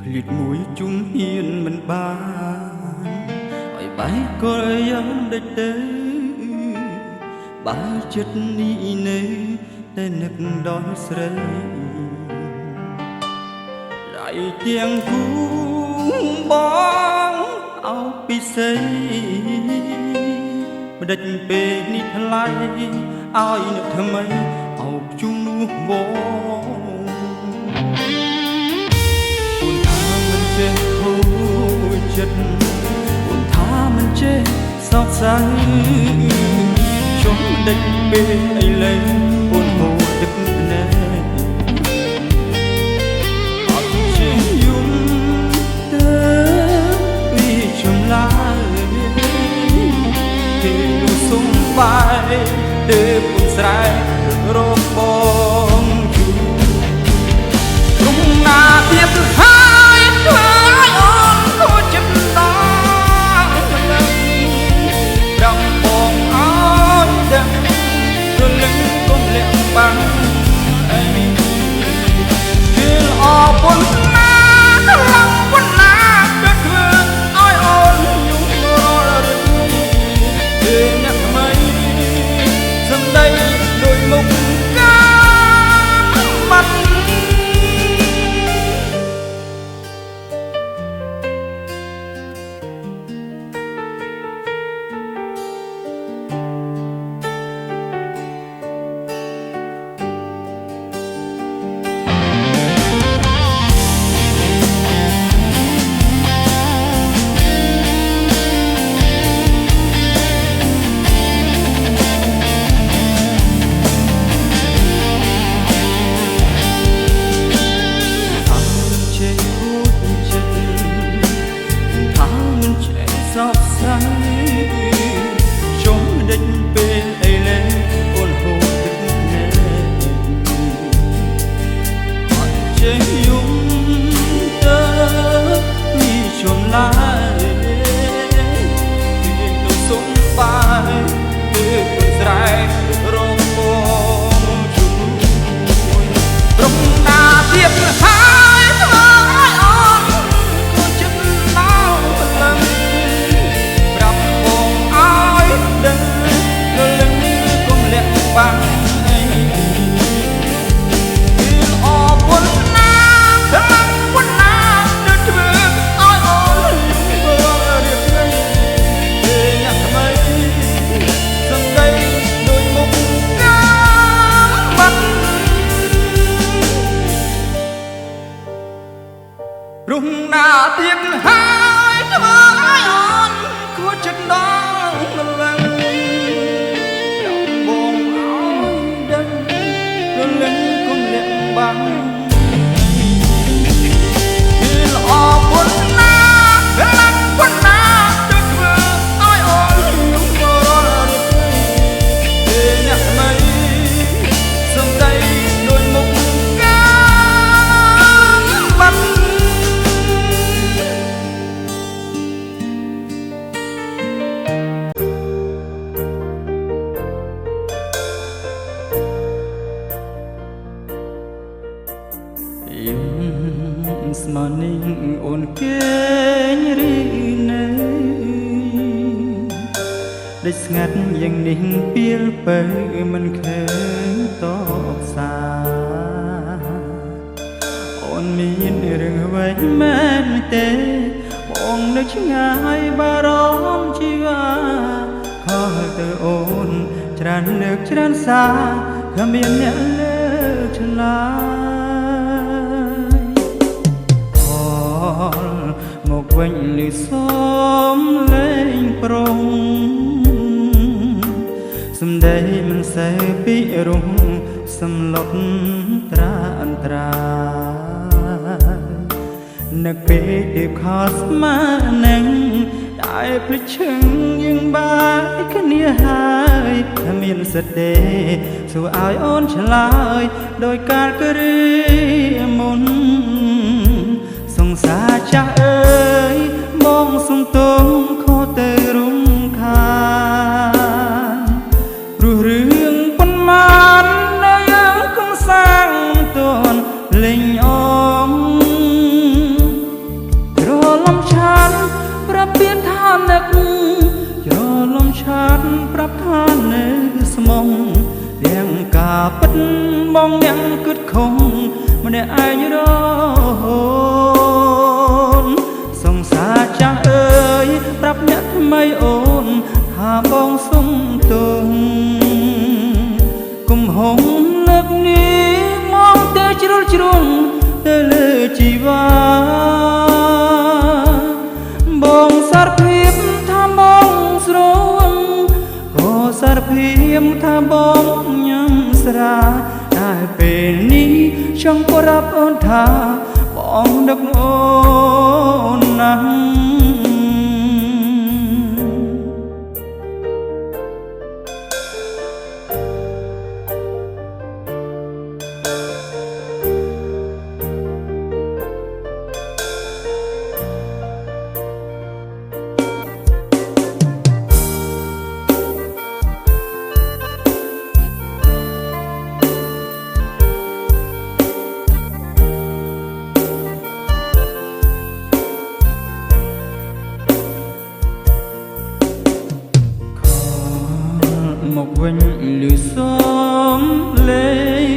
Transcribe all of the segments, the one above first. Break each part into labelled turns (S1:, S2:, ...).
S1: ឃ្លាតមួយជុំហ៊ានមិនបានឲ្យបែកក៏យ៉ាងដូចទៅបើចិត្តនេះនៅតែនឹកដល់ស្រីដៃទាំងគូបងអោពិសេសបដិញពេលនេះថ្លៃឲ្យនឹកថ្មីអោជុំនោះបងអូនថាមិនចេះហូរចិត្តអូនថាមិនចេះសោកសៅជុំដេញពេលឥឡូវអូនហូរទឹកណែអត់ចេះយំទៅពីចម្លើយគេនោះសុំបាយទៅពុំស្រែករកបងជូក្រុមណាទៀតហើយធ្វើឲ្យអូនខូចចិត្តដល់ដឹងបងអើយដឹងព្រលឹងកុំលាក់បាំងអីគឺអរគុណណាខ្លាំងប៉ុណ្ណាដែលធ្វើឲ្យអូនយំរាល់រឿងពេលអ្នកថ្មីសំដីដូចមុខកាបាត់សោកសៅជុំដេញពេលអីលែងអូនហូរទឹកណែអត់ចេះយំទៅពីចម្លើយពីនោះសុំបាយទៅពុំស្រែករងបងជួយក្រុមណាទៀតហើយធ្វើឲ្យអូនខូចចិត្តដល់ព្រលឹងបាំងអីគឺអរគុណណាខ្លាំងប៉ុណ្ណាដែលធ្វើឲ្យអូនធ្វើរៀបរៀងពេលអ្នកថ្មីសំដីដូចមុខកាបាត់រុំណាទៀតហើយធ្វើឲ្យអូនខូចចិត្តដល់ម្ល៉េះលឹងគុំលាក់បាំងគឺល្អប៉ុណ្ណាខ្លាំងប៉ុណ្ណាដែលធ្វើឲ្យអូនយំរាល់រឿងពេលអ្នកថ្មីសំដីដូចមុខកាបាត់ស្មាននេះអូនគេញរីនៅដូចស្ងាត់យ៉ាងនេះពីលបើមិនឃើញតបសារអូនមានរឿងអ្វីមែនទេបងនៅឆ្ងាយបារម្ភជីវ៉ាខកទៅអូនច្រើនលើកច្រើនសារគ្មានអ្នកលើកឆ្លើយមកវិញលឺសំឡេងប្រុងសំដីមិនសេពីរុំសំឡុតត្រាអន្តរានឹកពេលដែលខកស្មាននឹងតែភ្លេចឈឹងយើងបាយគ្នាហើយถ้าមានសិទ្ធិទេសួរឲ្យអូនឆ្លើយដោយកាលគិរីមុនសង្សារចាស់អើយបងសុំទងខុសទៅរុំខានព្រោះរឿងប៉ុន្មាននៅយើងកំសាងតនលេងអង នឹកច្រឡំឆាតប្រាប់ថានៅស្មុំទាំងការពិតបងយ៉ាងគិតខំម្នាក់ឯងរហូតសង្សារចាស់អើយប្រាប់អ្នកថ្មីអូនថាបងសុំទងគុំហងលើកនេះមកតែជ្រុលជ្រុងទៅលើជីវ៉ាបងសារភាពថាបងស្រវឹងក៏សារភាពថាបងញ៉ាំស្រាតែពេលនេះចង់ប្រាប់អូនថាបងដឹកអូនណាស់មកវិញលឺសំលេ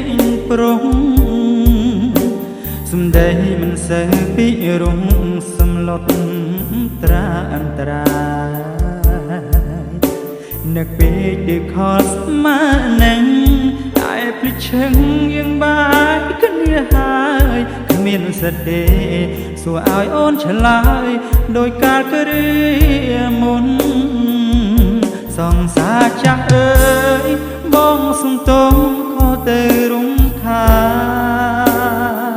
S1: ងប្រុងសំដីមិនសូវពីរំសំឡុតត្រាអន្តរាយនឹកពេកដូចខលស្មានឹងតែភ្លេចឈឹងយើងបាយគ្នាហើយគ្មានសិទ្ធិទេសួរឲ្យអូនឆ្លើយដោយកាលគ្រាមុនសង្សារចាស់អើយបងសំទងខកទៅរំខា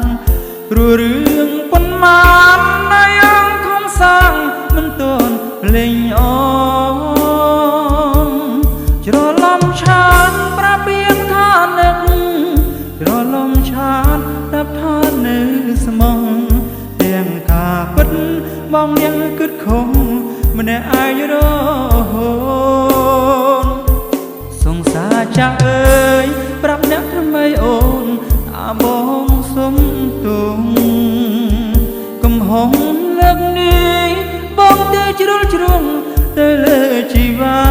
S1: នព្រោះរឿងប៉ុន្មានណាយ៉ាងខំសាំងមិនទាន់លេងអូនច្រឡំឆានប្រាប់ពីថានឹកច្រឡំឆានប្រាប់ថានៅស្មងទាំងការពិតបងยังគិតខំម្នាក់ឯងរហូតសង្សារចាស់អើយប្រាប់អ្នកថ្មីអូនថាបងសុំទងកំហុសលើកនេះបងទៅជ្រុលជ្រុងទៅលើជីវ៉ា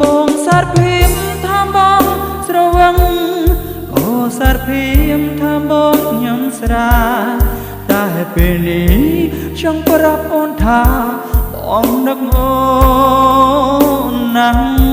S1: បងសារភាពថាបងស្រវឹងអូសារភាពថាបងញ៉ាំស្រាតែពេលនេះចង់ប្រាប់អូនថាបងនឹកអូនណាស់